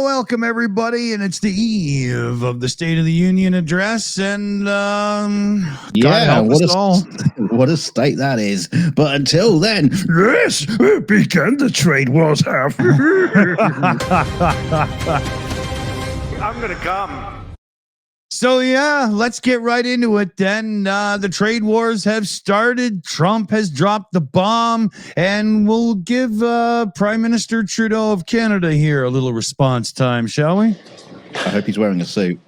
welcome everybody, and it's the eve of the State of the Union address, and God help us all. What a state that is! But until then, yes, begin the trade wars. I'm gonna come. So yeah, let's get right into it then. The trade wars have started. Trump has dropped the bomb, and we'll give Prime Minister Trudeau of Canada here a little response time, shall we? I hope he's wearing a suit.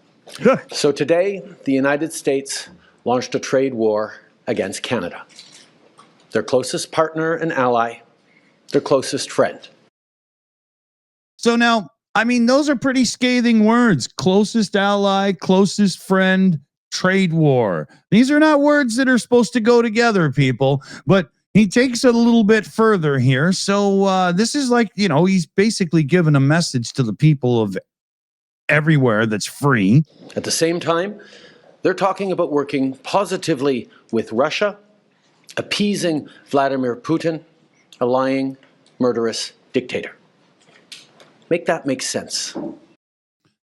So today, the United States launched a trade war against Canada, their closest partner and ally, their closest friend. So now, I mean, those are pretty scathing words. Closest ally, closest friend, trade war. These are not words that are supposed to go together, people. But he takes it a little bit further here. So this is like, you know, he's basically given a message to the people of everywhere that's free. At the same time, they're talking about working positively with Russia, appeasing Vladimir Putin, a lying, murderous dictator. Make that make sense.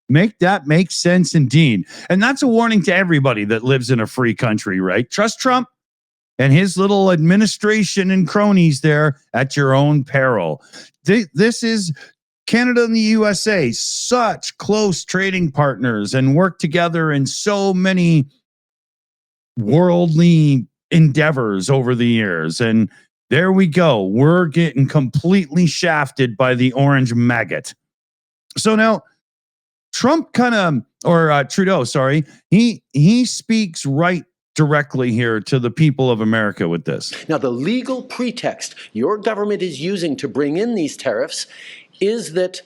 Make that make sense indeed. And that's a warning to everybody that lives in a free country, right? Trust Trump and his little administration and cronies there at your own peril. This is Canada and the USA, such close trading partners, and work together in so many worldly endeavors over the years. And there we go. We're getting completely shafted by the orange maggot. So now Trump Trudeau, sorry, he speaks right directly here to the people of America with this. Now, the legal pretext your government is using to bring in these tariffs is that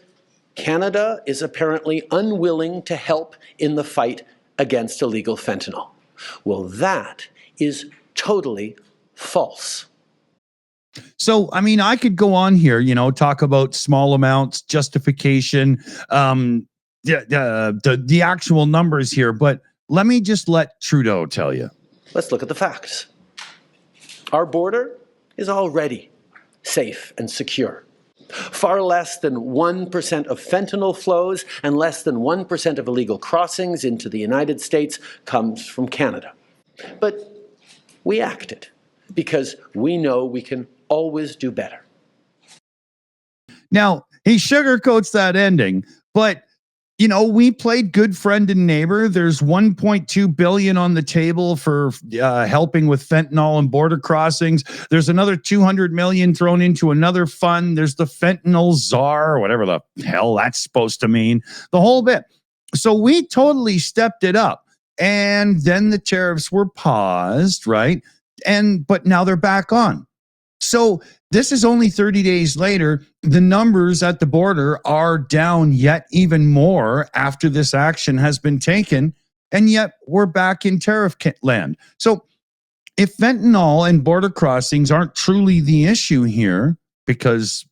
Canada is apparently unwilling to help in the fight against illegal fentanyl. Well, that is totally false. So, I mean, I could go on here, you know, talk about small amounts, justification, the actual numbers here, but let me just let Trudeau tell you. Let's look at the facts. Our border is already safe and secure. Far less than 1% of fentanyl flows and less than 1% of illegal crossings into the United States comes from Canada. But we acted because we know we can always do better. Now, he sugarcoats that ending, but you know, we played good friend and neighbor. There's $1.2 billion on the table for helping with fentanyl and border crossings. There's another $200 million thrown into another fund. There's the fentanyl czar, or whatever the hell that's supposed to mean, the whole bit. So we totally stepped it up. And then the tariffs were paused, right? But now they're back on. So this is only 30 days later. The numbers at the border are down yet even more after this action has been taken, and yet we're back in tariff land. So if fentanyl and border crossings aren't truly the issue here, because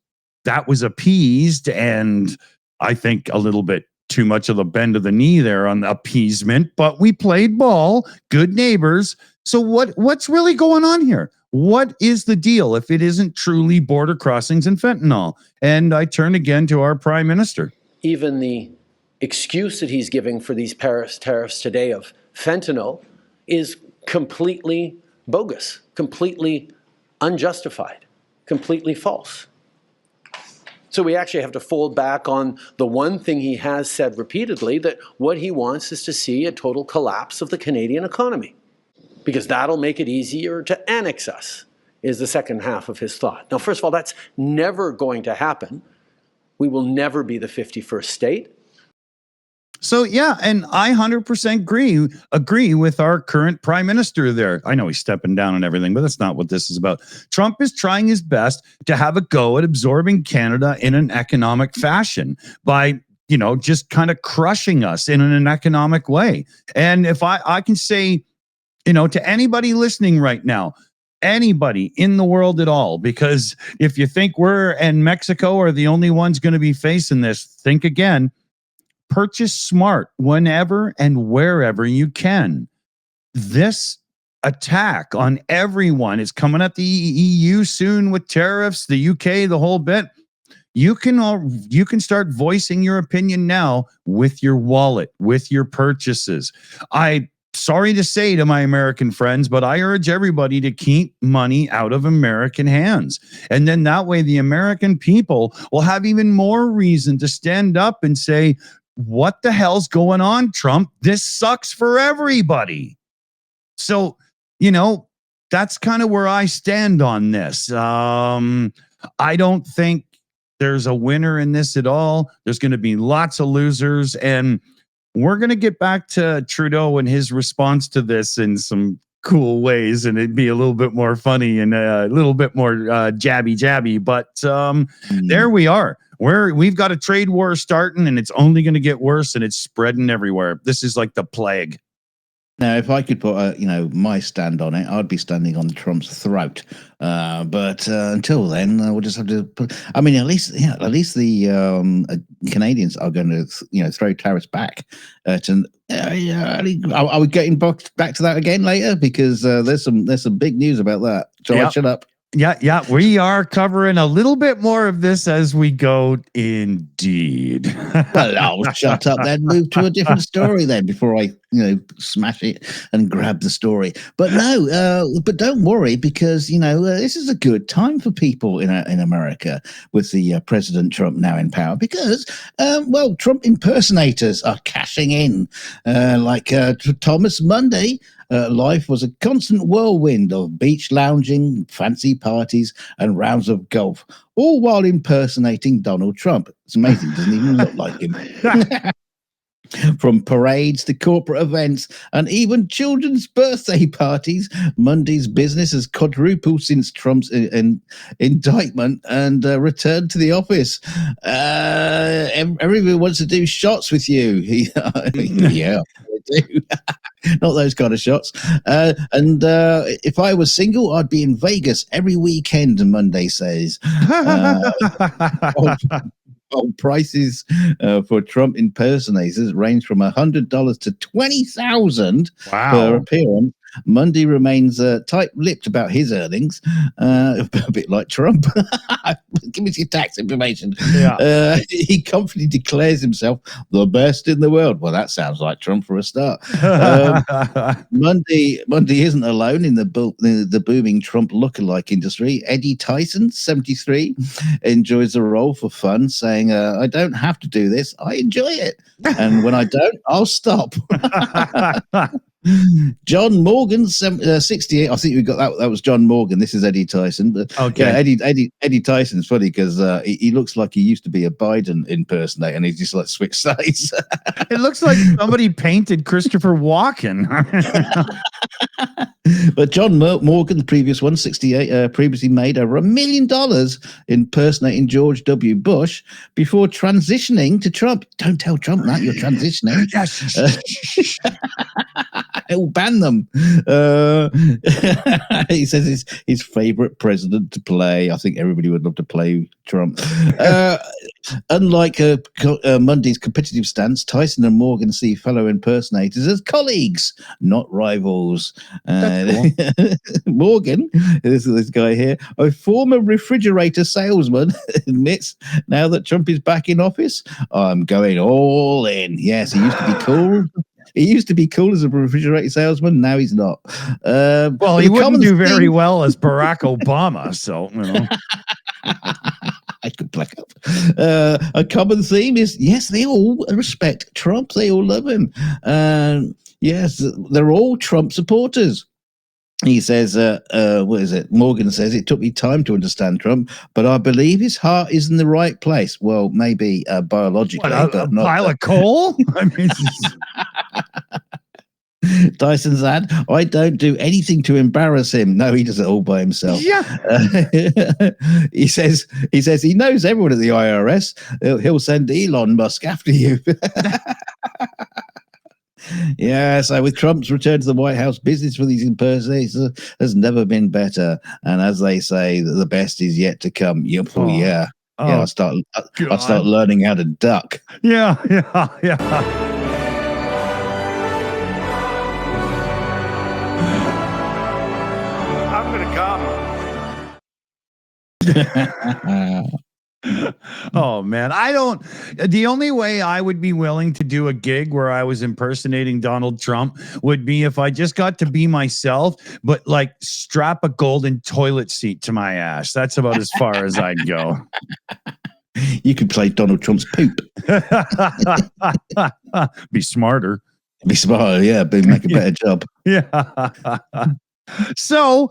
that was appeased, and I think a little bit too much of the bend of the knee there on the appeasement, but we played ball, good neighbors. So what's really going on here? What is the deal if it isn't truly border crossings and fentanyl? And I turn again to our prime minister. Even the excuse that he's giving for these Paris tariffs today of fentanyl is completely bogus, completely unjustified, completely false. So we actually have to fold back on the one thing he has said repeatedly, that what he wants is to see a total collapse of the Canadian economy, because that'll make it easier to annex us, is the second half of his thought. Now, first of all, that's never going to happen. We will never be the 51st state. So, yeah, and I 100% agree with our current prime minister there. I know he's stepping down and everything, but that's not what this is about. Trump is trying his best to have a go at absorbing Canada in an economic fashion by, you know, just kind of crushing us in an economic way. And if I can say, you know, to anybody listening right now, anybody in the world at all, because if you think we're and Mexico are the only ones going to be facing this, think again. Purchase smart whenever and wherever you can. This attack on everyone is coming at the EU soon with tariffs, the UK, the whole bit. you can start voicing your opinion now with your wallet, with your purchases. Sorry to say to my American friends, but I urge everybody to keep money out of American hands. And then that way the American people will have even more reason to stand up and say, what the hell's going on, Trump? This sucks for everybody. So, that's kind of where I stand on this. I don't think there's a winner in this at all. There's going to be lots of losers. And we're going to get back to Trudeau and his response to this in some cool ways. And it'd be a little bit more funny and a little bit more jabby. But there we are. We've got a trade war starting, and it's only going to get worse, and it's spreading everywhere. This is like the plague. Now, if I could put, my stand on it, I'd be standing on Trump's throat. But until then, we'll just have to put. I mean, at least the Canadians are going to, throw tariffs back. Are we getting back to that again later? Because there's some big news about that. So shut up. Yeah, we are covering a little bit more of this as we go, indeed. Well, I'll shut up then, move to a different story then before I, smash it and grab the story. But no, but don't worry, because, this is a good time for people in America with the President Trump now in power, because, Trump impersonators are cashing in, like Thomas Monday. Life was a constant whirlwind of beach lounging, fancy parties, and rounds of golf, all while impersonating Donald Trump. It's amazing. It doesn't even look like him. From parades to corporate events and even children's birthday parties, Monday's business has quadrupled since Trump's indictment and returned to the office. Everyone wants to do shots with you. Yeah, they do. Not those kind of shots. And if I was single, I'd be in Vegas every weekend, Monday says. Prices for Trump impersonators range from $100 to $20,000 per appearance. Monday remains tight-lipped about his earnings, a bit like Trump. Give me your tax information. Yeah. He confidently declares himself the best in the world. Well, that sounds like Trump for a start. Monday isn't alone in the booming Trump lookalike industry. Eddie Tyson, 73, enjoys the role for fun, saying, I don't have to do this. I enjoy it. And when I don't, I'll stop. John Morgan, 68. I think we got that. That was John Morgan. This is Eddie Tyson. But okay, yeah, Eddie Tyson's funny because he looks like he used to be a Biden impersonator, and he's just like switched sides. It looks like somebody painted Christopher Walken. But John Morgan, the previous one, 68, previously made over $1 million impersonating George W. Bush before transitioning to Trump. Don't tell Trump that you're transitioning. It will ban them. He says his favorite president to play. I think everybody would love to play Trump. Unlike Monday's competitive stance, Tyson and Morgan see fellow impersonators as colleagues, not rivals. Cool. Morgan, this guy here, a former refrigerator salesman, admits now that Trump is back in office, I'm going all in. Yes, he used to be cool. He used to be cool as a refrigerator salesman. Now he's not. Well, he wouldn't do very well as Barack Obama. So, I could black up. A common theme is, yes, they all respect Trump. They all love him. Yes, they're all Trump supporters. He says, what is it? Morgan says, it took me time to understand Trump, but I believe his heart is in the right place. Well, maybe biologically. What, a pile of coal? I mean, Dyson's ad, I don't do anything to embarrass him. No, he does it all by himself. Yeah. He says he knows everyone at the IRS. He'll send Elon Musk after you. Yeah, so with Trump's return to the White House, business for these impersonators has never been better. And as they say, the best is yet to come. Yeah. I'll start learning how to duck. Yeah. I'm going to come. Oh man, I don't. The only way I would be willing to do a gig where I was impersonating Donald Trump would be if I just got to be myself, but like strap a golden toilet seat to my ass. That's about as far as I'd go. You could play Donald Trump's poop. Be smarter. Be smarter, yeah, but make a better job. Yeah. So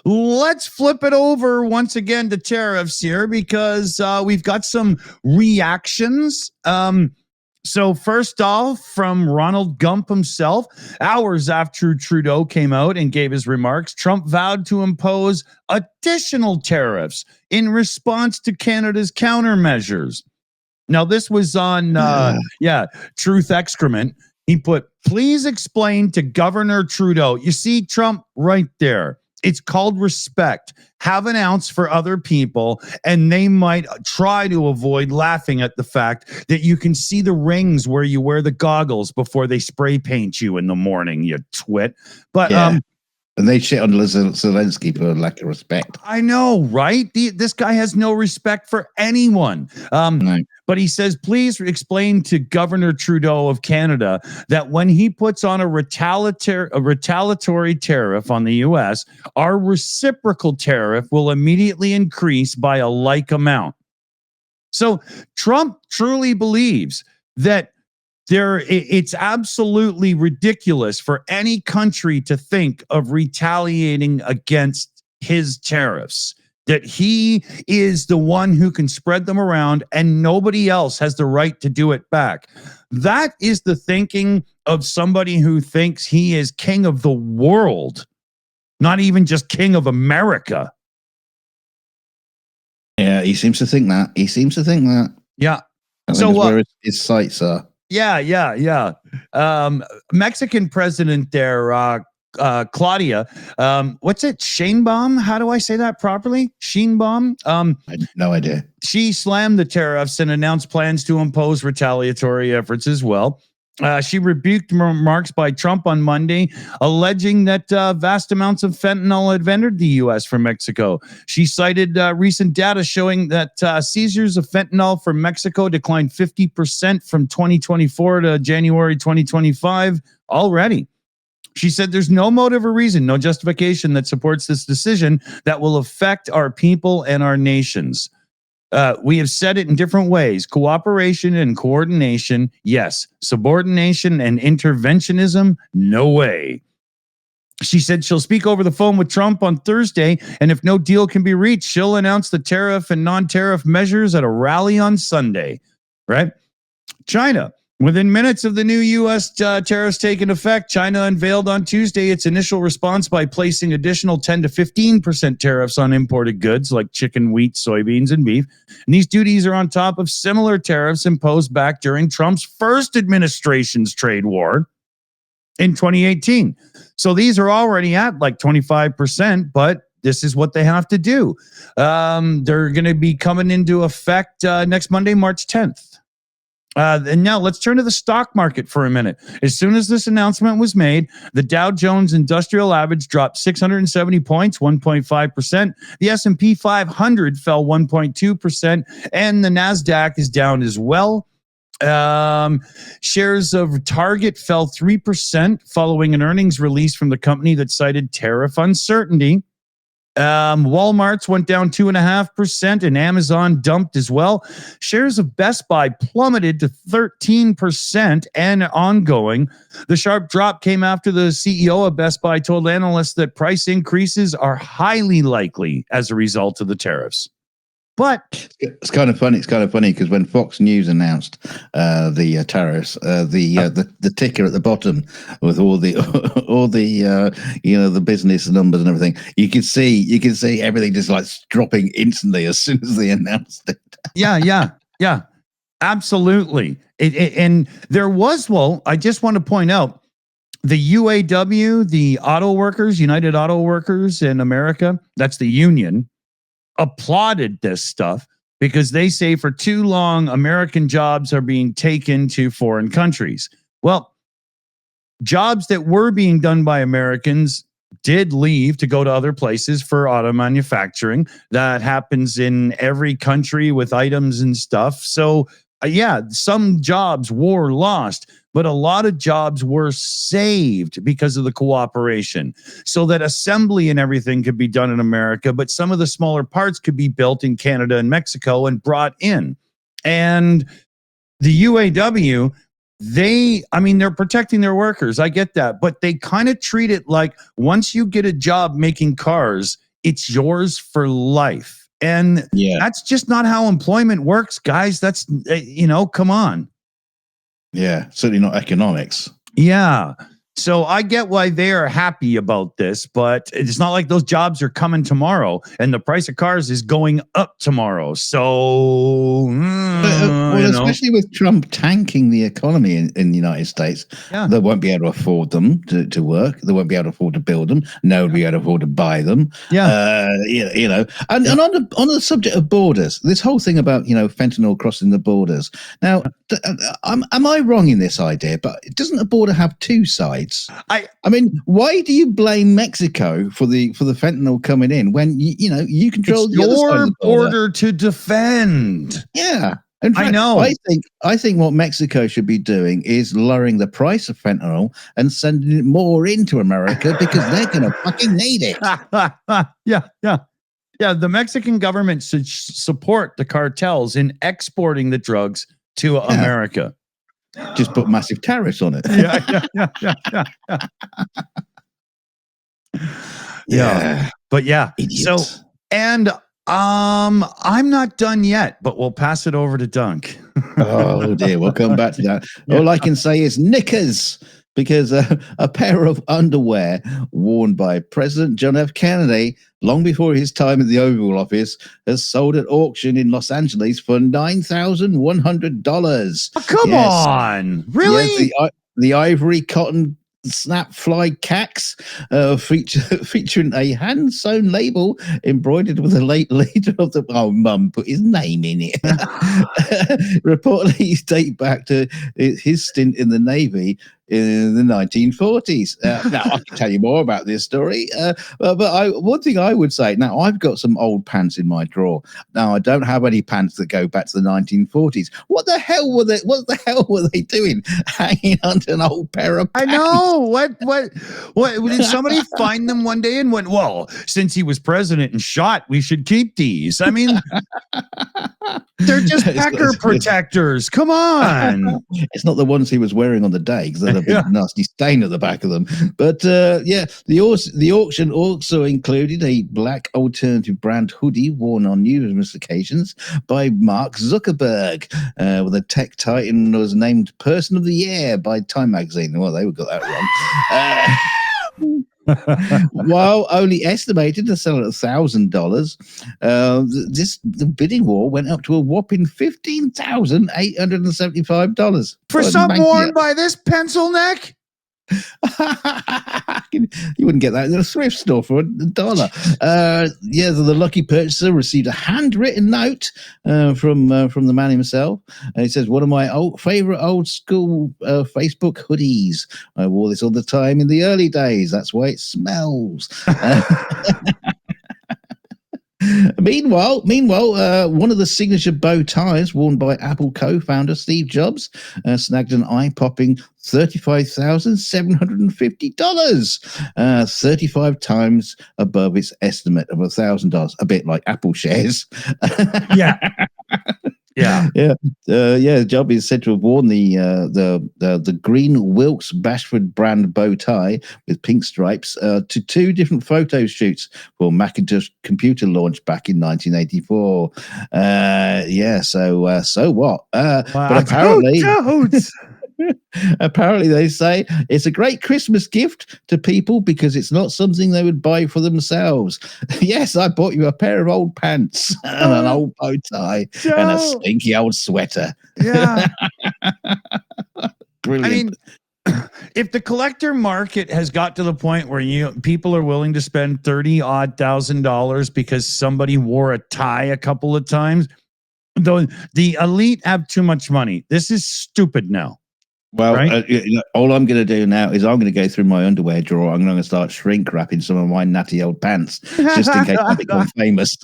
let's flip it over once again to tariffs here because we've got some reactions. So first off, from Ronald Gump himself, hours after Trudeau came out and gave his remarks, Trump vowed to impose additional tariffs in response to Canada's countermeasures. Now, this was on, Truth Excrement. He put, please explain to Governor Trudeau. You see, Trump, right there. It's called respect. Have an ounce for other people, and they might try to avoid laughing at the fact that you can see the rings where you wear the goggles before they spray paint you in the morning, you twit. But and they shit on Zelensky for lack of respect. I know, right? This guy has no respect for anyone. No. But he says, please explain to Governor Trudeau of Canada that when he puts on a retaliatory tariff on the U.S., our reciprocal tariff will immediately increase by a like amount. So Trump truly believes that it's absolutely ridiculous for any country to think of retaliating against his tariffs, that he is the one who can spread them around and nobody else has the right to do it back. That is the thinking of somebody who thinks he is king of the world, not even just king of America. Yeah, he seems to think that. Yeah. So where his sights are. Yeah. Mexican president there, Claudia, what's it? Sheinbaum? How do I say that properly? Sheinbaum? I have no idea. She slammed the tariffs and announced plans to impose retaliatory efforts as well. She rebuked remarks by Trump on Monday, alleging that vast amounts of fentanyl had entered the U.S. from Mexico. She cited recent data showing that seizures of fentanyl from Mexico declined 50% from 2024 to January 2025 already. She said there's no motive or reason, no justification that supports this decision that will affect our people and our nations. We have said it in different ways. Cooperation and coordination, yes. Subordination and interventionism, no way. She said she'll speak over the phone with Trump on Thursday, and if no deal can be reached, she'll announce the tariff and non-tariff measures at a rally on Sunday, right? China. Within minutes of the new U.S. Tariffs taking effect, China unveiled on Tuesday its initial response by placing additional 10 to 15% tariffs on imported goods like chicken, wheat, soybeans, and beef. And these duties are on top of similar tariffs imposed back during Trump's first administration's trade war in 2018. So these are already at like 25%, but this is what they have to do. They're going to be coming into effect next Monday, March 10th. And now let's turn to the stock market for a minute. As soon as this announcement was made, the Dow Jones Industrial Average dropped 670 points, 1.5%. The S&P 500 fell 1.2%, and the NASDAQ is down as well. Shares of Target fell 3% following an earnings release from the company that cited tariff uncertainty. Walmart's went down 2.5%, and Amazon dumped as well. Shares of Best Buy plummeted to 13% and ongoing. The sharp drop came after the CEO of Best Buy told analysts that price increases are highly likely as a result of the tariffs. But it's kind of funny. It's kind of funny because when Fox News announced the tariffs, the ticker at the bottom with all the the business numbers and everything, you can see everything just like dropping instantly as soon as they announced it. Yeah, absolutely. And there was, I just want to point out the UAW, the auto workers, United Auto Workers in America, that's the union, applauded this stuff because they say for too long American jobs are being taken to foreign countries. Well, jobs that were being done by Americans did leave to go to other places for auto manufacturing. That happens in every country with items and stuff. So, yeah, some jobs were lost, but a lot of jobs were saved because of the cooperation. So that assembly and everything could be done in America, but some of the smaller parts could be built in Canada and Mexico and brought in. And the UAW, they're protecting their workers. I get that, but they kind of treat it like once you get a job making cars, it's yours for life. And that's just not how employment works, guys. That's, come on. Yeah, certainly not economics. Yeah. So I get why they are happy about this, but it's not like those jobs are coming tomorrow and the price of cars is going up tomorrow. So, especially with Trump tanking the economy in the United States, they won't be able to afford them to work. They won't be able to afford to build them. Nobody will be able to afford to buy them. And on the subject of borders, this whole thing about, fentanyl crossing the borders. Now, am I wrong in this idea? But doesn't a border have two sides? I mean, why do you blame Mexico for the fentanyl coming in when you control the other side of the border to defend? Yeah. In fact, I know. I think what Mexico should be doing is lowering the price of fentanyl and sending it more into America because they're going to fucking need it. Yeah. The Mexican government should support the cartels in exporting the drugs to America. Just put massive tariffs on it. Yeah. But yeah. Idiots. So, and I'm not done yet, but we'll pass it over to Dunk. Oh dear, we'll come back to that. All I can say is knickers, because a pair of underwear worn by President John F. Kennedy long before his time in the Oval Office has sold at auction in Los Angeles for $9,100. Oh, come on, really? Yes, the ivory cotton snap fly cacks featuring a hand sewn label embroidered with a late leader of the mum put his name in it. Reportedly date back to his stint in the Navy in the 1940s. Now I can tell you more about this story, but one thing I would say, now I've got some old pants in my drawer. Now I don't have any pants that go back to the 1940s. What the hell were they doing hanging onto an old pair of pants? I know. What did somebody find them one day and went, well, since he was president and shot, we should keep these? I mean, they're just pecker protectors. Come on. It's not the ones he was wearing on the day, because there's a big nasty stain at the back of them. But the auction also included a black alternative brand hoodie worn on numerous occasions by Mark Zuckerberg, with a tech titan was named Person of the Year by Time magazine. Well, they got that wrong. While only estimated to sell at $1,000, the bidding war went up to a whopping $15,875 for some worn by this pencil neck. You wouldn't get that in a thrift store for $1. The lucky purchaser received a handwritten note from the man himself. And it says, one of my favorite old school Facebook hoodies. I wore this all the time in the early days. That's why it smells. Meanwhile, one of the signature bow ties worn by Apple co-founder Steve Jobs snagged an eye-popping $35,750, 35 times above its estimate of $1,000. A bit like Apple shares. Job is said to have worn the green Wilkes Bashford brand bow tie with pink stripes to two different photo shoots for Macintosh computer launch back in 1984. So what? But apparently. Apparently, they say it's a great Christmas gift to people because it's not something they would buy for themselves. Yes, I bought you a pair of old pants and an old bow tie and a stinky old sweater. Yeah. Brilliant. I mean, if the collector market has got to the point where people are willing to spend $30,000 because somebody wore a tie a couple of times, though the elite have too much money. This is stupid now. Well, right? all I'm going to do now is I'm going to go through my underwear drawer. I'm going to start shrink wrapping some of my natty old pants just in case I become famous.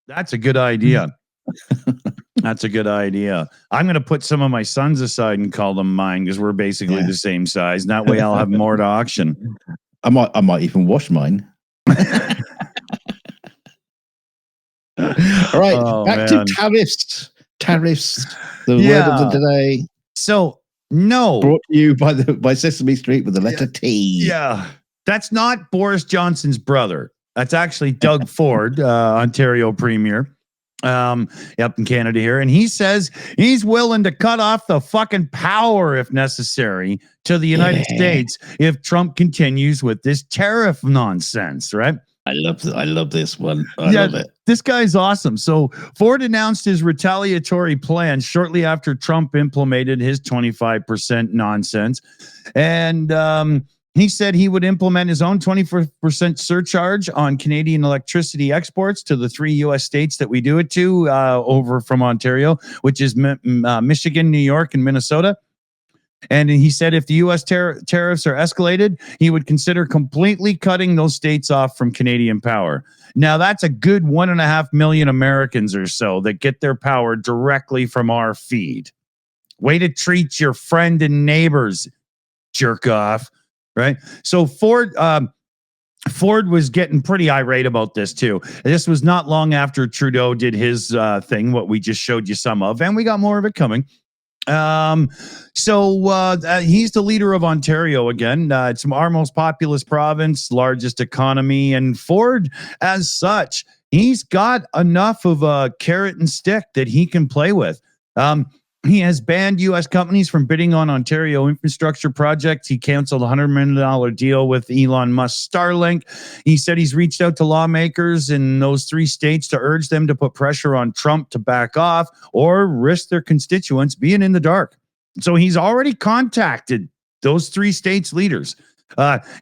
That's a good idea. That's a good idea. I'm going to put some of my sons aside and call them mine because we're basically the same size. That way I'll have more to auction. I might even wash mine. All right, back to tariffs. Tariffs, the word of the day. So, no. Brought to you by Sesame Street with the letter T. Yeah. That's not Boris Johnson's brother. That's actually Doug Ford, Ontario Premier. Up in Canada here. And he says he's willing to cut off the fucking power if necessary to the United States if Trump continues with this tariff nonsense, right? I love this one. I love it. This guy's awesome. So Ford announced his retaliatory plan shortly after Trump implemented his 25% nonsense. And he said he would implement his own 24% surcharge on Canadian electricity exports to the 3 U.S. states that we do it to over from Ontario, which is Michigan, New York, and Minnesota. And he said if the U.S. tariffs are escalated, he would consider completely cutting those states off from Canadian power. Now, that's a good 1.5 million Americans or so that get their power directly from our feed. Way to treat your friend and neighbors, jerk off. Right. So Ford was getting pretty irate about this, too. This was not long after Trudeau did his thing, what we just showed you some of, and we got more of it coming. So he's the leader of Ontario again. It's our most populous province, largest economy, and Ford, as such, he's got enough of a carrot and stick that he can play with. He has banned U.S. companies from bidding on Ontario infrastructure projects. He canceled a $100 million deal with Elon Musk's Starlink. He said he's reached out to lawmakers in those 3 states to urge them to put pressure on Trump to back off or risk their constituents being in the dark. So he's already contacted those 3 states' leaders.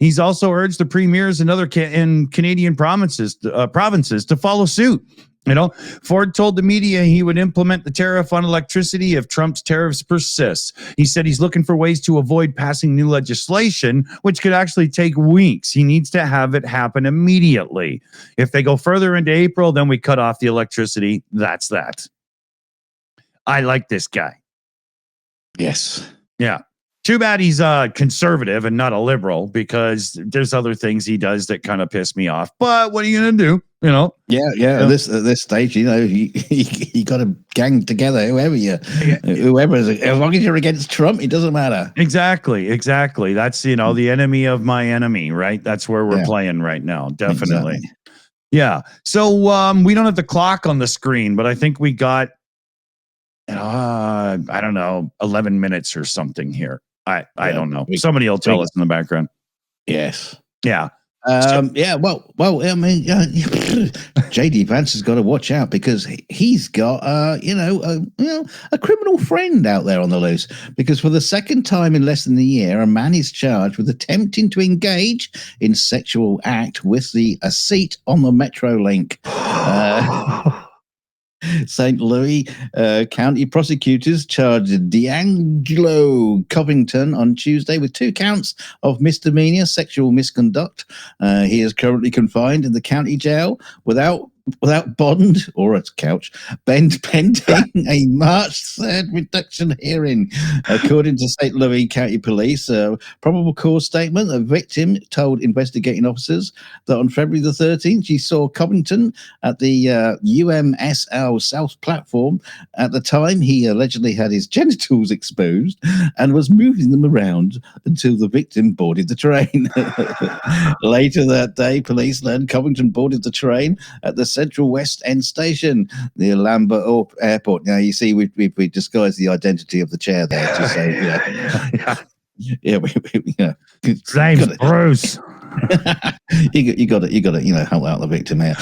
He's also urged the premiers and other Canadian provinces to follow suit. You know, Ford told the media he would implement the tariff on electricity if Trump's tariffs persist. He said he's looking for ways to avoid passing new legislation, which could actually take weeks. He needs to have it happen immediately. If they go further into April, then we cut off the electricity. That's that. I like this guy. Yes. Yeah. Too bad he's conservative and not a liberal because there's other things he does that kind of piss me off. But what are you going to do? You know? Yeah. At this stage, you know, you got to gang together, whoever is, as long as you're against Trump, it doesn't matter. Exactly. That's, you know, the enemy of my enemy, right? That's where we're playing right now. Definitely. Exactly. Yeah. So we don't have the clock on the screen, but I think we got, I don't know, 11 minutes or something here. I don't know. Somebody will tell us in the background. Yes. Yeah. Well, I mean, JD Vance has got to watch out because he's got, a criminal friend out there on the loose. Because for the second time in less than a year, a man is charged with attempting to engage in sexual act with a seat on the Metrolink. St. Louis County prosecutors charged D'Angelo Covington on Tuesday with 2 counts of misdemeanor sexual misconduct. He is currently confined in the county jail without bond or a couch, pending a March 3rd reduction hearing. According to St. Louis County Police, a probable cause statement, a victim told investigating officers that on February the 13th, she saw Covington at the UMSL South platform. At the time, he allegedly had his genitals exposed and was moving them around until the victim boarded the train. Later that day, police learned Covington boarded the train at the Central West End Station near Lambert Airport. Now, you see, we disguised the identity of the chair there to say, His name's Bruce. you got to help out the victim here.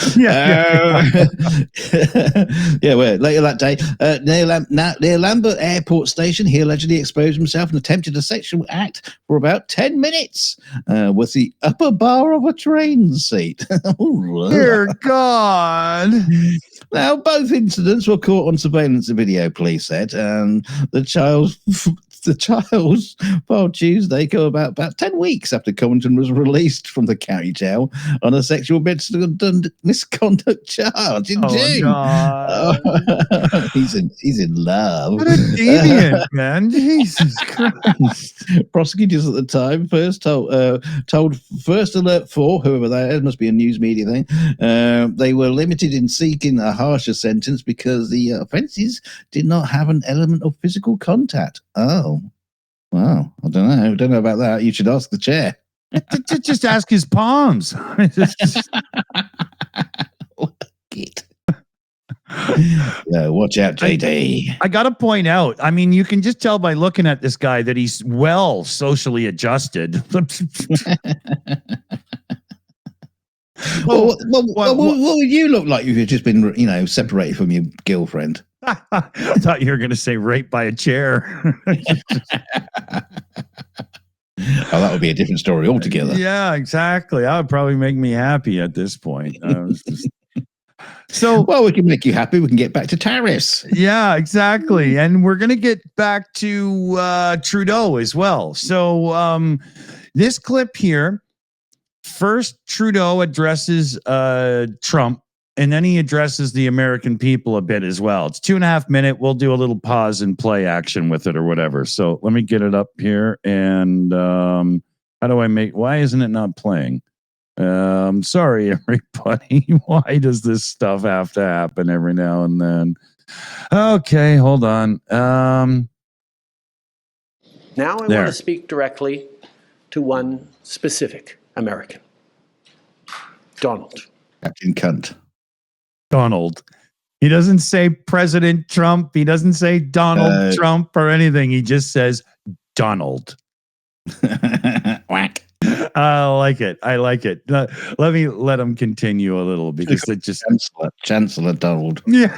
Well, later that day, near Lambert Airport Station, he allegedly exposed himself and attempted a sexual act for about 10 minutes with the upper bar of a train seat. Dear God. Now, both incidents were caught on surveillance video, police said, and the child's filed Tuesday go about 10 weeks after Covington was released from the county jail on a sexual misconduct charge in June. God. He's in love. What a deviant, man. Jesus Christ. Prosecutors at the time first told First Alert 4, whoever that is, must be a news media thing, they were limited in seeking a harsher sentence because the offences did not have an element of physical contact. Oh, wow. I don't know about that. You should ask the chair. Just ask his palms. Yeah, watch out, JD. I got to point out, I mean, you can just tell by looking at this guy that he's well socially adjusted. What would you look like if you'd just been, separated from your girlfriend? I thought you were going to say raped by a chair. Oh, that would be a different story altogether. Yeah, exactly. That would probably make me happy at this point. So, well, we can make you happy. We can get back to tariffs. Yeah, exactly. And we're going to get back to Trudeau as well. So this clip here, first Trudeau addresses Trump, and then he addresses the American people a bit as well. It's 2.5 minutes. We'll do a little pause and play action with it or whatever. So let me get it up here. And how do I why isn't it not playing? Sorry, everybody. Why does this stuff have to happen every now and then? Okay, hold on. Now I want to speak directly to one specific American. Donald. Captain Cunt. Donald. He doesn't say President Trump. He doesn't say Donald Trump or anything. He just says Donald. Whack. I like it. Let me let him continue a little because it just Chancellor Donald. Yeah.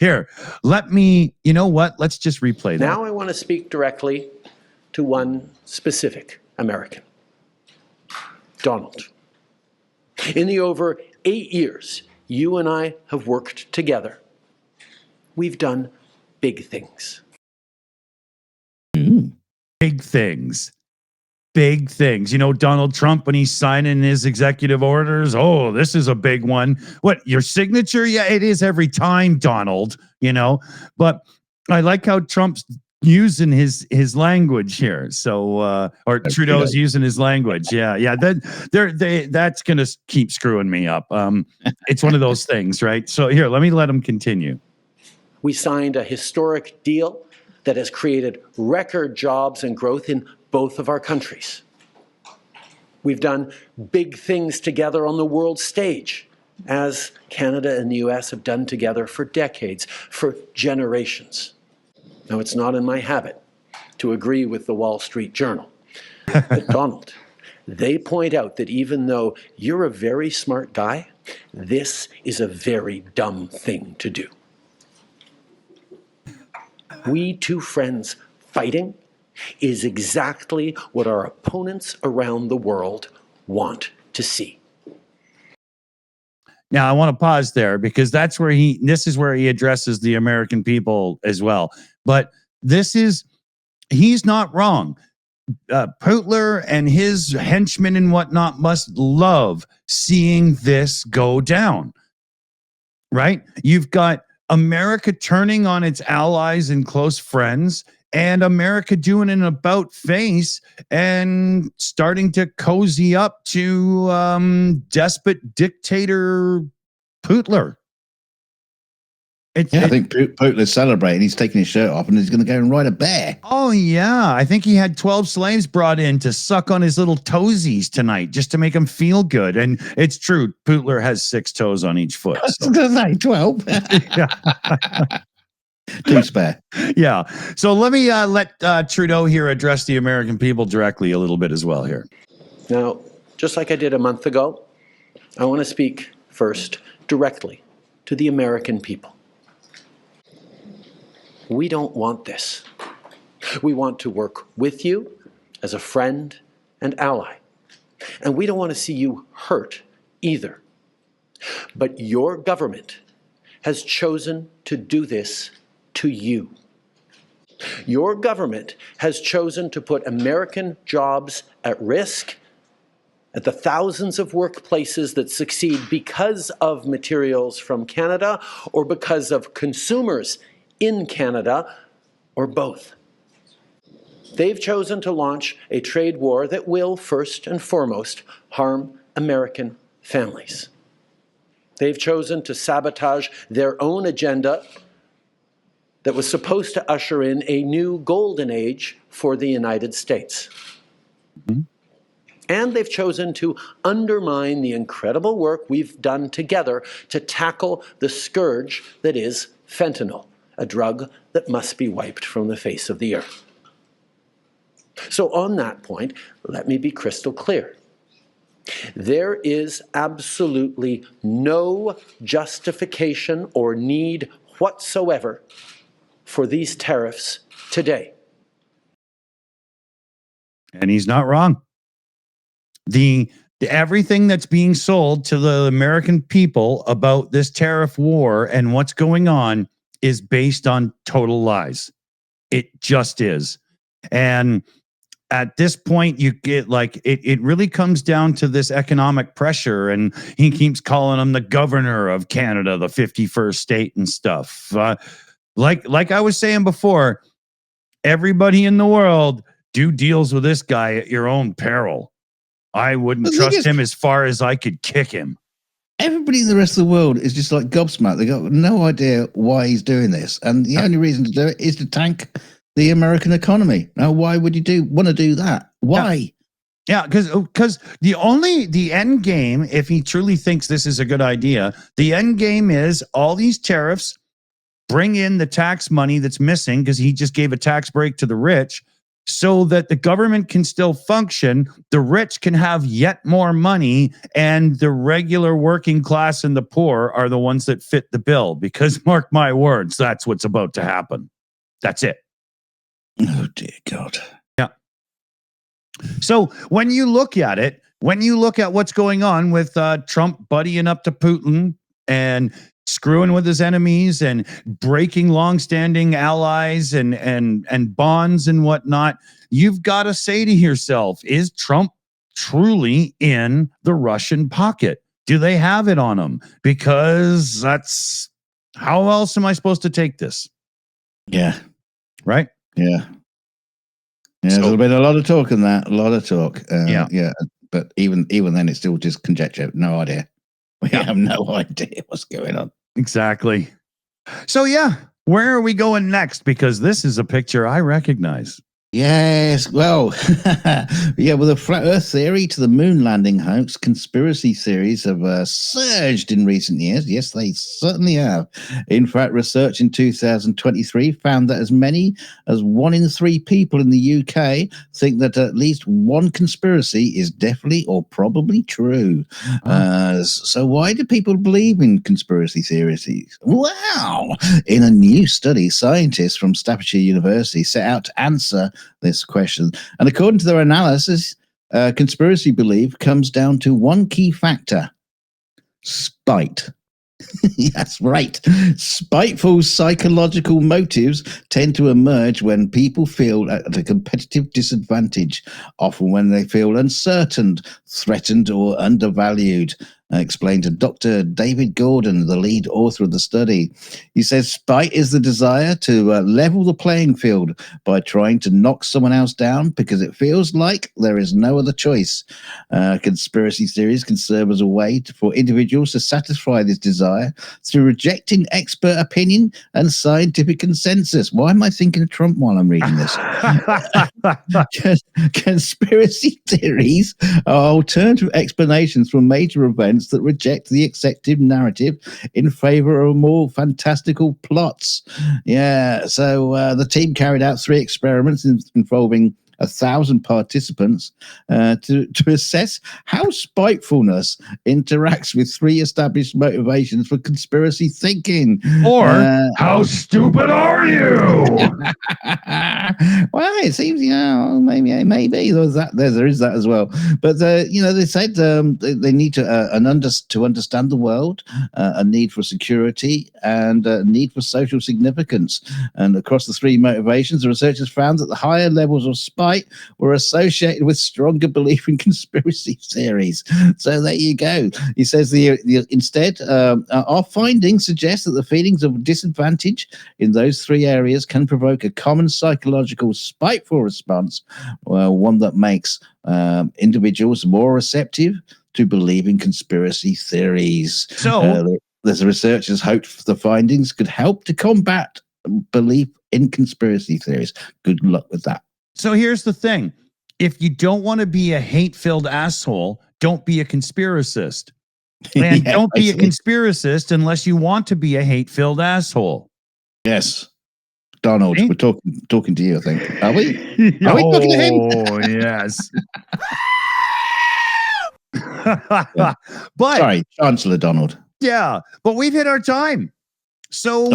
Here, you know what? Let's just replay that. Now I want to speak directly to one specific American. Donald. In the over 8 years you and I have worked together, we've done big things. Big things. Big things. You know, Donald Trump, when he's signing his executive orders, oh, this is a big one. What, your signature? Yeah, it is every time, Donald, But I like how Trump's using his language here. So, or Trudeau's using his language. Yeah. That's going to keep screwing me up. It's one of those things, right? So here, let him continue. We signed a historic deal that has created record jobs and growth in both of our countries. We've done big things together on the world stage, as Canada and the US have done together for decades, for generations. Now, it's not in my habit to agree with the Wall Street Journal. But Donald, they point out that even though you're a very smart guy, this is a very dumb thing to do. We two friends fighting is exactly what our opponents around the world want to see. Now, I want to pause there because this is where he addresses the American people as well. But he's not wrong. Putler and his henchmen and whatnot must love seeing this go down, right? You've got America turning on its allies and close friends, and America doing an about face and starting to cozy up to despot dictator Putler. I think Putler's celebrating. He's taking his shirt off and he's going to go and ride a bear. Oh, yeah. I think he had 12 slaves brought in to suck on his little toesies tonight just to make him feel good. And it's true. Putler has 6 toes on each foot. So. 12. Two spare. Yeah. So let me let Trudeau here address the American people directly a little bit as well here. Now, just like I did a month ago, I want to speak first directly to the American people. We don't want this. We want to work with you as a friend and ally. And we don't want to see you hurt either. But your government has chosen to do this to you. Your government has chosen to put American jobs at risk, at the thousands of workplaces that succeed because of materials from Canada or because of consumers in Canada, or both. They've chosen to launch a trade war that will, first and foremost, harm American families. They've chosen to sabotage their own agenda that was supposed to usher in a new golden age for the United States. Mm-hmm. And they've chosen to undermine the incredible work we've done together to tackle the scourge that is fentanyl, a drug that must be wiped from the face of the earth. So on that point, let me be crystal clear. There is absolutely no justification or need whatsoever for these tariffs today. And he's not wrong. The everything that's being sold to the American people about this tariff war and what's going on is based on total lies. It just is. And at this point, you get like it really comes down to this economic pressure, and he keeps calling him the governor of Canada, the 51st state and stuff. Like I was saying before, everybody in the world do deals with this guy at your own peril. I wouldn't trust him as far as I could kick him. Everybody in the rest of the world is just like gobsmacked. They got no idea why he's doing this, and the only reason to do it is to tank the American economy. Now, why would you want to do that? Why? Yeah, because the end game, if he truly thinks this is a good idea, the end game is all these tariffs bring in the tax money that's missing because he just gave a tax break to the rich so that the government can still function, the rich can have yet more money, and the regular working class and the poor are the ones that fit the bill. Because mark my words, that's what's about to happen. That's it. Oh, dear God. Yeah. So when you look at it, when you look at what's going on with Trump buddying up to Putin and screwing with his enemies and breaking longstanding allies and bonds and whatnot, you've got to say to yourself, is Trump truly in the Russian pocket? Do they have it on him? Because that's how else am I supposed to take this? Yeah. Right? Yeah. Yeah, So, there's been a lot of talk on that, a lot of talk. Yeah. But even then, it's still just conjecture. No idea. We have no idea what's going on. Exactly. So, yeah, where are we going next? Because this is a picture I recognize. Yes, well, yeah, with a flat Earth theory to the moon landing hoax, conspiracy theories have surged in recent years. Yes, they certainly have. In fact, research in 2023 found that as many as 1 in 3 people in the UK think that at least one conspiracy is definitely or probably true. So why do people believe in conspiracy theories? Wow! In a new study, scientists from Staffordshire University set out to answer this question. And according to their analysis, conspiracy belief comes down to one key factor: spite. That's right. Spiteful psychological motives tend to emerge when people feel at a competitive disadvantage, often when they feel uncertain, threatened, or undervalued. Explained to Dr. David Gordon, the lead author of the study. He says spite is the desire to level the playing field by trying to knock someone else down because it feels like there is no other choice. Conspiracy theories can serve as a way for individuals to satisfy this desire through rejecting expert opinion and scientific consensus. Why am I thinking of Trump while I'm reading this? Conspiracy theories are alternative explanations for major events that reject the accepted narrative in favor of more fantastical plots. Yeah, so the team carried out 3 experiments involving 1,000 participants to assess how spitefulness interacts with 3 established motivations for conspiracy thinking. Or how stupid are you? Well, it seems maybe there is that as well. But they said they need to understand the world, a need for security, and a need for social significance. And across the 3 motivations, the researchers found that the higher levels of spite were associated with stronger belief in conspiracy theories. So there you go. He says instead, our findings suggest that the feelings of disadvantage in those 3 areas can provoke a common psychological spiteful response, one that makes individuals more receptive to believing conspiracy theories. So the researchers hoped the findings could help to combat belief in conspiracy theories. Good luck with that. So here's the thing. If you don't want to be a hate-filled asshole, don't be a conspiracist. And don't be a conspiracist unless you want to be a hate-filled asshole. Yes. Donald, we're talking to you, I think. Are we? Are we talking to him? Oh, yes. But sorry, Chancellor Donald. Yeah, but we've hit our time. So,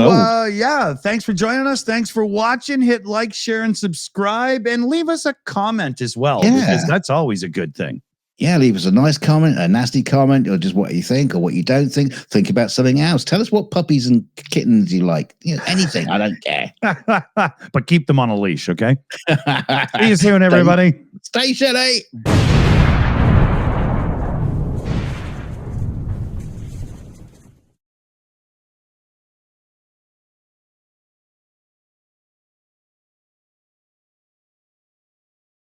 thanks for joining us. Thanks for watching. Hit like, share, and subscribe, and leave us a comment as well, because that's always a good thing. Yeah, leave us a nice comment, a nasty comment, or just what you think or what you don't think. Think about something else. Tell us what puppies and kittens you like. Anything. I don't care. But keep them on a leash, okay? See you soon, everybody. Stay shitty.